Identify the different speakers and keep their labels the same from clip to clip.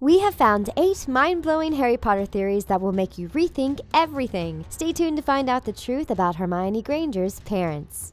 Speaker 1: We have found 8 mind-blowing Harry Potter theories that will make you rethink everything. Stay tuned to find out the truth about Hermione Granger's parents.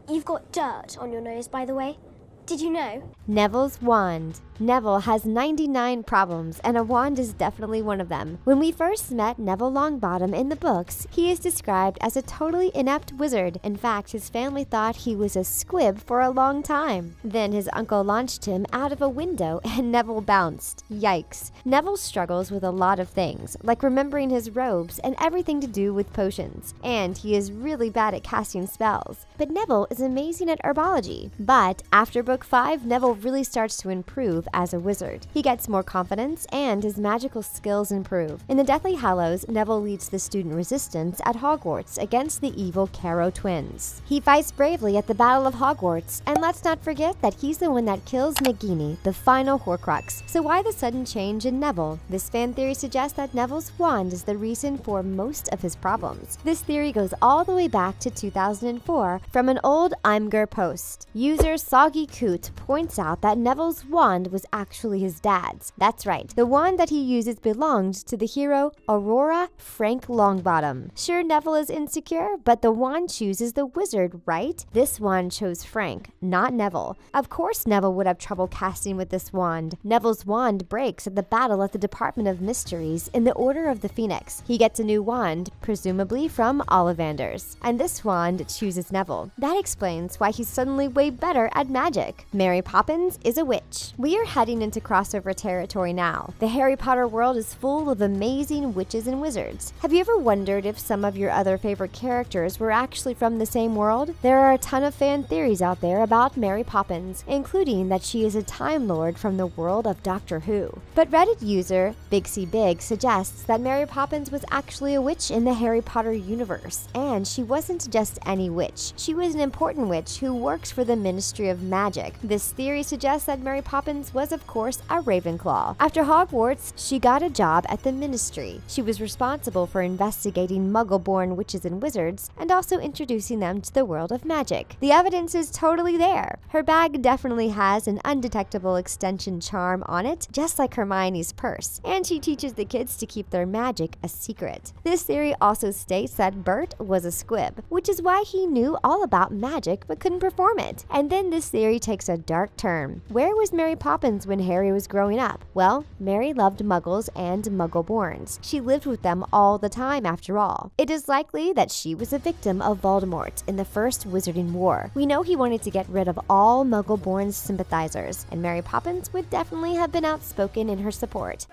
Speaker 2: You've got dirt on your nose, by the way. Did you know?
Speaker 1: Neville's wand. Neville has 99 problems, and a wand is definitely one of them. When we first met Neville Longbottom in the books, he is described as a totally inept wizard. In fact, his family thought he was a squib for a long time. Then his uncle launched him out of a window, and Neville bounced. Yikes. Neville struggles with a lot of things, like remembering his robes and everything to do with potions. And he is really bad at casting spells. But Neville is amazing at herbology. But after Book 5, Neville really starts to improve as a wizard. He gets more confidence and his magical skills improve. In the Deathly Hallows, Neville leads the student resistance at Hogwarts against the evil Carrow twins. He fights bravely at the Battle of Hogwarts, and let's not forget that he's the one that kills Nagini, the final Horcrux. So why the sudden change in Neville? This fan theory suggests that Neville's wand is the reason for most of his problems. This theory goes all the way back to 2004 from an old Imgur post. User Soggy Coot points out that Neville's wand was actually his dad's. That's right, the wand that he uses belonged to the hero Aurora Frank Longbottom. Sure, Neville is insecure, but the wand chooses the wizard, right? This wand chose Frank, not Neville. Of course Neville would have trouble casting with this wand. Neville's wand breaks at the battle at the Department of Mysteries in the Order of the Phoenix. He gets a new wand, presumably from Ollivanders, and this wand chooses Neville. That explains why he's suddenly way better at magic. Mary Poppins is a witch. We are heading into crossover territory now. The Harry Potter world is full of amazing witches and wizards. Have you ever wondered if some of your other favorite characters were actually from the same world? There are a ton of fan theories out there about Mary Poppins, including that she is a Time Lord from the world of Doctor Who. But Reddit user BigCBig suggests that Mary Poppins was actually a witch in the Harry Potter universe, and she wasn't just any witch. She was an important witch who works for the Ministry of Magic. This theory suggests that Mary Poppins was, of course, a Ravenclaw. After Hogwarts, she got a job at the Ministry. She was responsible for investigating Muggle-born witches and wizards, and also introducing them to the world of magic. The evidence is totally there. Her bag definitely has an undetectable extension charm on it, just like Hermione's purse, and she teaches the kids to keep their magic a secret. This theory also states that Bert was a squib, which is why he knew all about magic but couldn't perform it. And then this theory takes a dark turn. Where was Mary Poppins when Harry was growing up? Well, Mary loved Muggles and Muggle-borns. She lived with them all the time after all. It is likely that she was a victim of Voldemort in the First Wizarding War. We know he wanted to get rid of all Muggle-born sympathizers, and Mary Poppins would definitely have been outspoken in her support.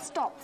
Speaker 2: Stop.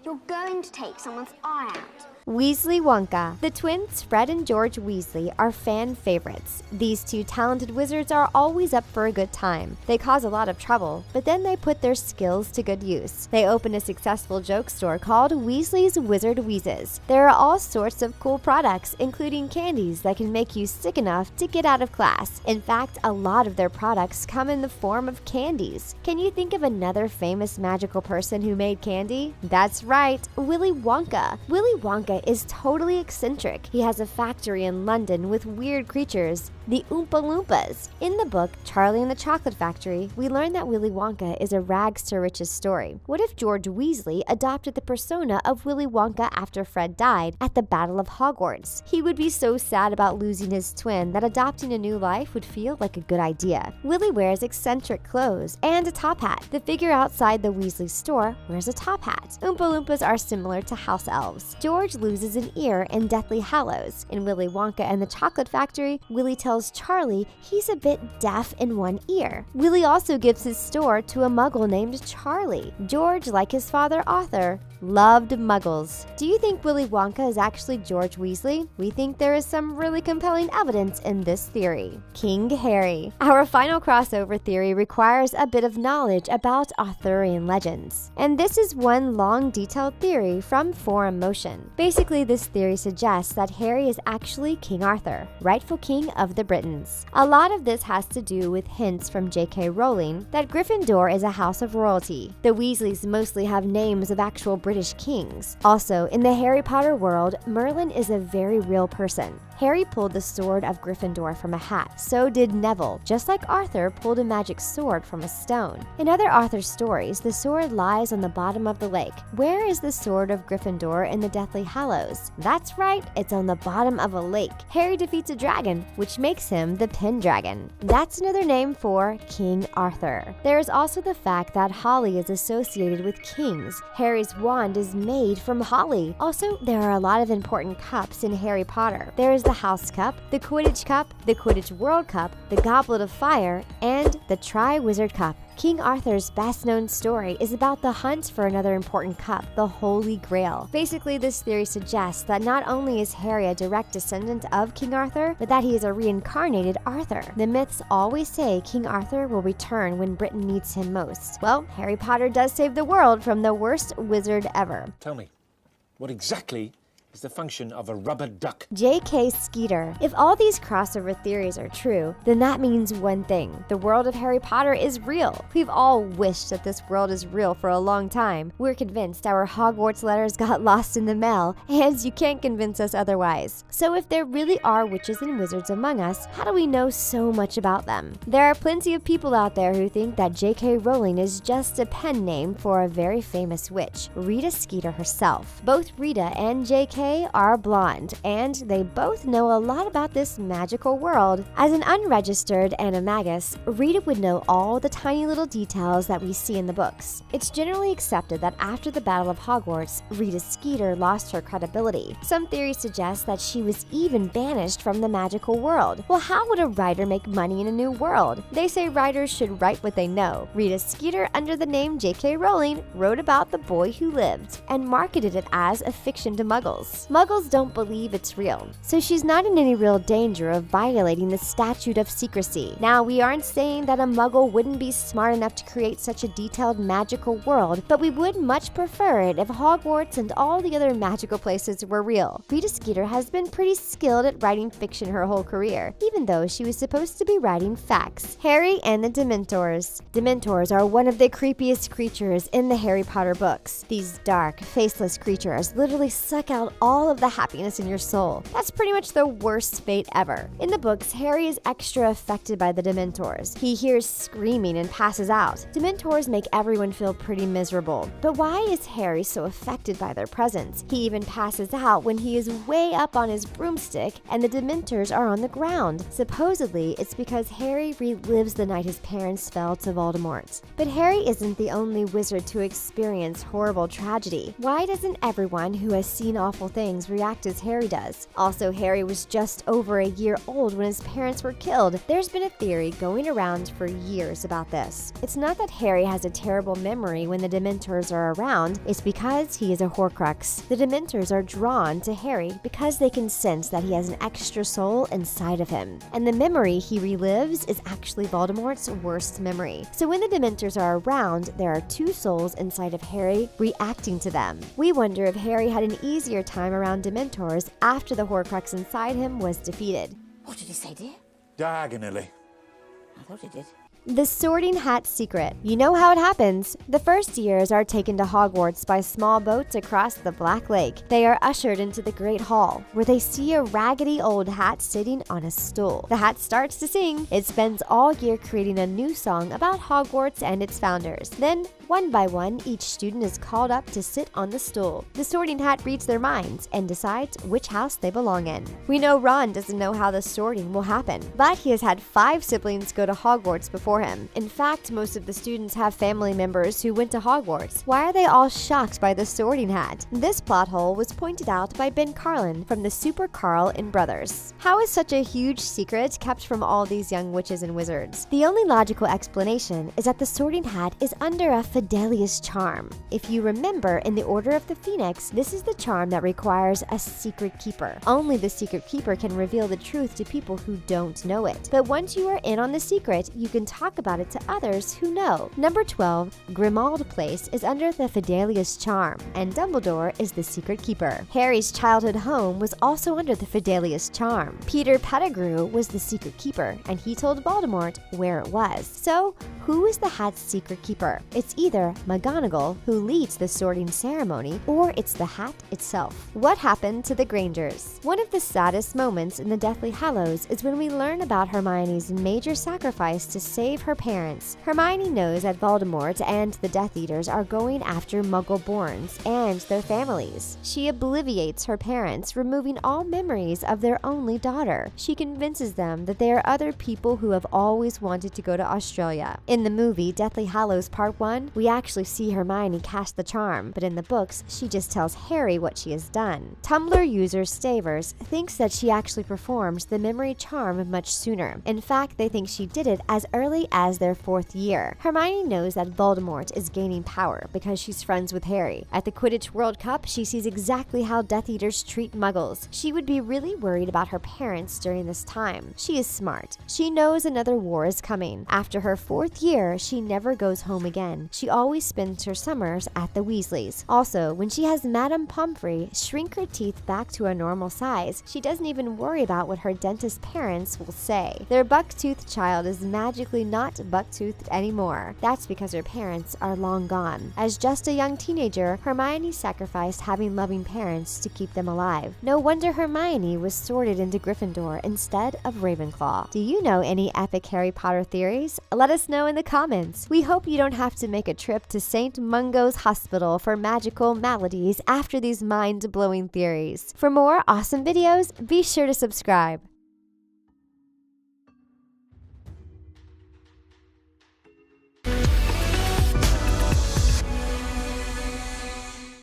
Speaker 2: You're going to take someone's eye out.
Speaker 1: Weasley Wonka. The twins, Fred and George Weasley, are fan favorites. These two talented wizards are always up for a good time. They cause a lot of trouble, but then they put their skills to good use. They open a successful joke store called Weasley's Wizard Wheezes. There are all sorts of cool products, including candies that can make you sick enough to get out of class. In fact, a lot of their products come in the form of candies. Can you think of another famous magical person who made candy? That's right, Willy Wonka. Willy Wonka is totally eccentric. He has a factory in London with weird creatures, the Oompa Loompas. In the book Charlie and the Chocolate Factory, we learn that Willy Wonka is a rags to riches story. What if George Weasley adopted the persona of Willy Wonka after Fred died at the Battle of Hogwarts? He would be so sad about losing his twin that adopting a new life would feel like a good idea. Willy wears eccentric clothes and a top hat. The figure outside the Weasley store wears a top hat. Oompa Loompas are similar to house elves. George loses an ear in Deathly Hallows. In Willy Wonka and the Chocolate Factory, Willy tells Charlie he's a bit deaf in one ear. Willy also gives his store to a muggle named Charlie. George, like his father Arthur, loved muggles. Do you think Willy Wonka is actually George Weasley? We think there is some really compelling evidence in this theory. King Harry. Our final crossover theory requires a bit of knowledge about Arthurian legends. And this is one long detailed theory from Forum Motion. Basically, this theory suggests that Harry is actually King Arthur, rightful king of the Britons. A lot of this has to do with hints from J.K. Rowling that Gryffindor is a house of royalty. The Weasleys mostly have names of actual British kings. Also, in the Harry Potter world, Merlin is a very real person. Harry pulled the sword of Gryffindor from a hat. So did Neville, just like Arthur pulled a magic sword from a stone. In other Arthur stories, the sword lies on the bottom of the lake. Where is the sword of Gryffindor in the Deathly Hallows? That's right, it's on the bottom of a lake. Harry defeats a dragon, which makes him the Pendragon. That's another name for King Arthur. There is also the fact that holly is associated with kings. Harry's wand is made from holly. Also, there are a lot of important cups in Harry Potter. There is the House Cup, the Quidditch World Cup, the Goblet of Fire, and the Triwizard Cup. King Arthur's best-known story is about the hunt for another important cup, the Holy Grail. Basically, this theory suggests that not only is Harry a direct descendant of King Arthur, but that he is a reincarnated Arthur. The myths always say King Arthur will return when Britain needs him most. Well, Harry Potter does save the world from the worst wizard ever.
Speaker 3: Tell me, what exactly is the function of a rubber duck?
Speaker 1: J.K. Skeeter. If all these crossover theories are true, then that means one thing. The world of Harry Potter is real. We've all wished that this world is real for a long time. We're convinced our Hogwarts letters got lost in the mail, and you can't convince us otherwise. So if there really are witches and wizards among us, how do we know so much about them? There are plenty of people out there who think that J.K. Rowling is just a pen name for a very famous witch, Rita Skeeter herself. Both Rita and J.K. are blonde, and they both know a lot about this magical world. As an unregistered animagus, Rita would know all the tiny little details that we see in the books. It's generally accepted that after the Battle of Hogwarts, Rita Skeeter lost her credibility. Some theories suggest that she was even banished from the magical world. Well, how would a writer make money in a new world? They say writers should write what they know. Rita Skeeter, under the name J.K. Rowling, wrote about the boy who lived and marketed it as a fiction to muggles. Muggles don't believe it's real, so she's not in any real danger of violating the statute of secrecy. Now, we aren't saying that a muggle wouldn't be smart enough to create such a detailed magical world, but we would much prefer it if Hogwarts and all the other magical places were real. Rita Skeeter has been pretty skilled at writing fiction her whole career, even though she was supposed to be writing facts. Harry and the Dementors. Dementors are one of the creepiest creatures in the Harry Potter books. These dark, faceless creatures literally suck out all of the happiness in your soul. That's pretty much the worst fate ever. In the books, Harry is extra affected by the Dementors. He hears screaming and passes out. Dementors make everyone feel pretty miserable. But why is Harry so affected by their presence? He even passes out when he is way up on his broomstick and the Dementors are on the ground. Supposedly, it's because Harry relives the night his parents fell to Voldemort. But Harry isn't the only wizard to experience horrible tragedy. Why doesn't everyone who has seen awful things react as Harry does? Also, Harry was just over a year old when his parents were killed. There's been a theory going around for years about this. It's not that Harry has a terrible memory when the Dementors are around, it's because he is a Horcrux. The Dementors are drawn to Harry because they can sense that he has an extra soul inside of him. And the memory he relives is actually Voldemort's worst memory. So when the Dementors are around, there are two souls inside of Harry reacting to them. We wonder if Harry had an easier time around Dementors after the Horcrux inside him was defeated.
Speaker 4: What did he say, dear?
Speaker 3: Diagonally.
Speaker 4: I thought he did.
Speaker 1: The Sorting Hat Secret. You know how it happens. The first years are taken to Hogwarts by small boats across the Black Lake. They are ushered into the Great Hall, where they see a raggedy old hat sitting on a stool. The hat starts to sing. It spends all year creating a new song about Hogwarts and its founders. Then, one by one, each student is called up to sit on the stool. The Sorting Hat reads their minds and decides which house they belong in. We know Ron doesn't know how the sorting will happen, but he has had 5 siblings go to Hogwarts before him. In fact, most of the students have family members who went to Hogwarts. Why are they all shocked by the Sorting Hat? This plot hole was pointed out by Ben Carlin from the Super Carl and Brothers. How is such a huge secret kept from all these young witches and wizards? The only logical explanation is that the Sorting Hat is under a Fidelius charm. If you remember, in the Order of the Phoenix, this is the charm that requires a secret keeper. Only the secret keeper can reveal the truth to people who don't know it. But once you are in on the secret, you can talk about it to others who know. Number 12, Grimmauld Place is under the Fidelius charm, and Dumbledore is the secret keeper. Harry's childhood home was also under the Fidelius charm. Peter Pettigrew was the secret keeper, and he told Voldemort where it was. So, who is the hat's secret keeper? It's either either McGonagall, who leads the sorting ceremony, or it's the hat itself. What happened to the Grangers? One of the saddest moments in the Deathly Hallows is when we learn about Hermione's major sacrifice to save her parents. Hermione knows that Voldemort and the Death Eaters are going after Muggle-borns and their families. She obliviates her parents, removing all memories of their only daughter. She convinces them that they are other people who have always wanted to go to Australia. In the movie Deathly Hallows Part 1, we actually see Hermione cast the charm, but in the books, she just tells Harry what she has done. Tumblr user Stavers thinks that she actually performed the memory charm much sooner. In fact, they think she did it as early as their 4th year. Hermione knows that Voldemort is gaining power because she's friends with Harry. At the Quidditch World Cup, she sees exactly how Death Eaters treat Muggles. She would be really worried about her parents during this time. She is smart. She knows another war is coming. After her 4th year, she never goes home again. She always spends her summers at the Weasleys. Also, when she has Madame Pomfrey shrink her teeth back to a normal size, she doesn't even worry about what her dentist parents will say. Their buck-toothed child is magically not buck-toothed anymore. That's because her parents are long gone. As just a young teenager, Hermione sacrificed having loving parents to keep them alive. No wonder Hermione was sorted into Gryffindor instead of Ravenclaw. Do you know any epic Harry Potter theories? Let us know in the comments. We hope you don't have to make a trip to St. Mungo's Hospital for magical maladies after these mind-blowing theories. For more awesome videos, be sure to subscribe.